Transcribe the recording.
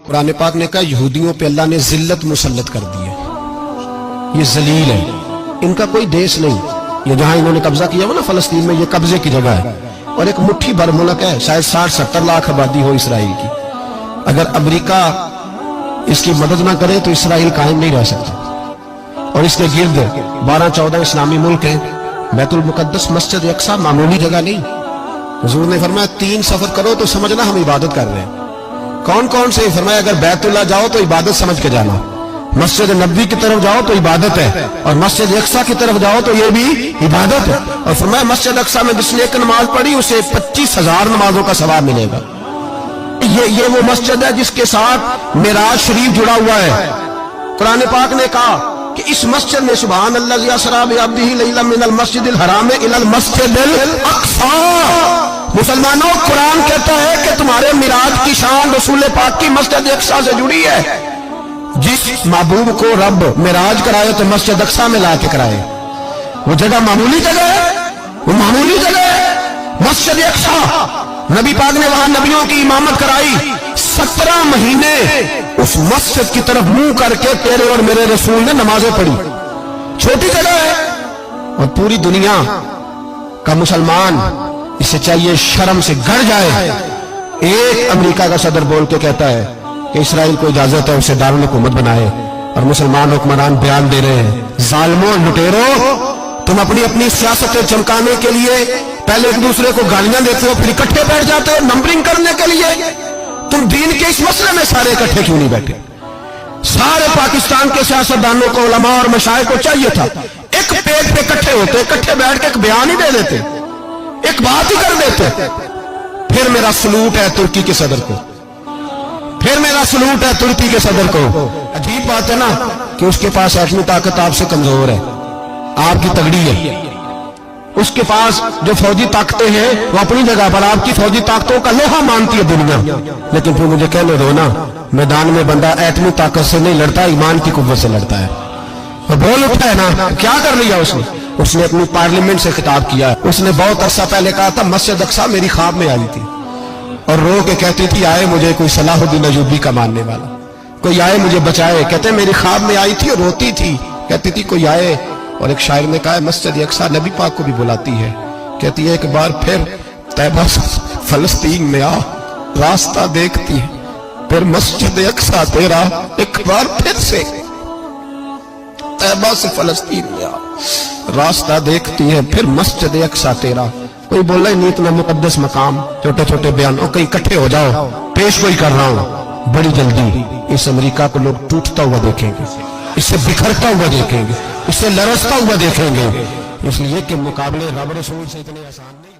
قرآن پاک نے کہا یہودیوں پہ اللہ نے ذلت مسلط کر دی ہے، یہ ذلیل ہے، ان کا کوئی دیش نہیں، یہ جہاں انہوں نے قبضہ کیا ہوا نا فلسطین میں، یہ قبضے کی جگہ ہے، اور ایک مٹھی بھر ملک ہے، شاید 60-70 لاکھ آبادی ہو اسرائیل کی۔ اگر امریکہ اس کی مدد نہ کرے تو اسرائیل قائم نہیں رہ سکتا، اور اس کے گرد 12-14 اسلامی ملک ہیں۔ بیت المقدس مسجد اقصی معمولی جگہ نہیں، حضور نے فرمایا 3 سفر کرو تو سمجھنا ہم عبادت کر رہے ہیں۔ کون کون سے؟ فرمایا اگر بیت اللہ جاؤ تو عبادت سمجھ کے جانا، مسجد نبوی کی طرف جاؤ تو عبادت ہے، اور مسجد اقصی کی طرف جاؤ تو یہ بھی عبادت ہے۔ اور فرمایا مسجد اقصی میں جس نے ایک نماز پڑھی اسے 25,000 نمازوں کا ثواب ملے گا۔ یہ وہ مسجد ہے جس کے ساتھ معراج شریف جڑا ہوا ہے۔ قرآن پاک نے کہا کہ اس مسجد میں سبحان اللہ اسریٰ بعبدہ لیلا من المسجد الحرام الی المسجد الاقصی۔ مسلمانوں، قرآن کہتا ہے کہ تمہارے معراج کی شان رسول پاک کی مسجد اقصی سے جڑی ہے۔ جس محبوب کو رب معراج کرائے تو مسجد اقصی میں لا کے کرائے۔ وہ جگہ معمولی جگہ ہے، وہ معمولی جگہ ہے، مسجد اقصی۔ نبی پاک نے وہاں نبیوں کی امامت کرائی، 17 مہینے اس مسجد کی طرف منہ کر کے تیرے اور میرے رسول نے نمازیں پڑھی۔ چھوٹی جگہ ہے، اور پوری دنیا کا مسلمان اسے چاہیے شرم سے گڑ جائے۔ ایک امریکہ کا صدر بول کے کہتا ہے کہ اسرائیل کو اجازت ہے اسے دارالحکومت بنائے، اور مسلمان حکمران بیان دے رہے ہیں ظالموں، لٹیروں، تم اپنی سیاستیں چمکانے کے لیے پہلے ایک دوسرے کو گالیاں دیتے ہو، پھر اکٹھے بیٹھ جاتے ہو نمبرنگ کرنے کے لیے۔ تم دین کے اس مسئلے میں سارے اکٹھے کیوں نہیں بیٹھے؟ سارے پاکستان کے سیاستدانوں کو، علماء اور مشائخ کو چاہیے تھا ایک پیج پہ اکٹھے ہوتے، اکٹھے بیٹھ کے ایک بیان ہی دے دیتے، ایک بات ہی کر دیتے۔ پھر میرا سلوٹ ہے ترکی کے صدر کو، پھر میرا سلوٹ ہے ترکی کے صدر کو۔ عجیب بات ہے نا کہ اس کے پاس ایٹمی طاقت آپ سے کمزور ہے، آپ کی تگڑی ہے۔ اس کے پاس جو فوجی طاقتیں ہیں وہ اپنی جگہ پر آپ کی فوجی طاقتوں کا لوہا مانتی ہے دنیا، لیکن پھر مجھے کہنے دو نا، میدان میں بندہ ایٹمی طاقت سے نہیں لڑتا، ایمان کی قوت سے لڑتا ہے۔ وہ بول اٹھا ہے نا، کیا کر لیا اس نے اپنی پارلیمنٹ سے خطاب کیا۔ اس نے بہت عرصہ پہلے کہا تھا مسجد اقصی میری خواب میں آئی تھی، اور رو کے کہتی تھی آئے مجھے کوئی صلاح الدین ایوبی کا ماننے والا، کوئی آئے مجھے بچائے۔ کہتے میری خواب میں آئی تھی اور روتی تھی، کہتی تھی کوئی آئے۔ اور ایک شاعر نے کہا ہے مسجد اقصی نبی پاک کو بھی بلاتی ہے، کہتی ہے ایک بار پھر طیبہ فلسطین میں آ، راستہ دیکھتی ہے پھر مسجد اقصی تیرا، ایک بار پھر سے طیبہ سے فلسطین میں آ، راستہ دیکھتی ہے پھر مسجد اقصی تیرا۔ کوئی بولا ہی نہیں اتنا مقدس مقام، چھوٹے چھوٹے بیان، اور کہیں اکٹھے ہو جاؤ، پیش گوئی کر رہا ہوں بڑی جلدی اس امریکہ کو لوگ ٹوٹتا ہوا دیکھیں گے، اس سے بکھرتا ہوا دیکھیں گے، اس سے لرزتا ہوا دیکھیں گے، اس لیے کہ مقابلے رب رسول سے اتنے آسان نہیں۔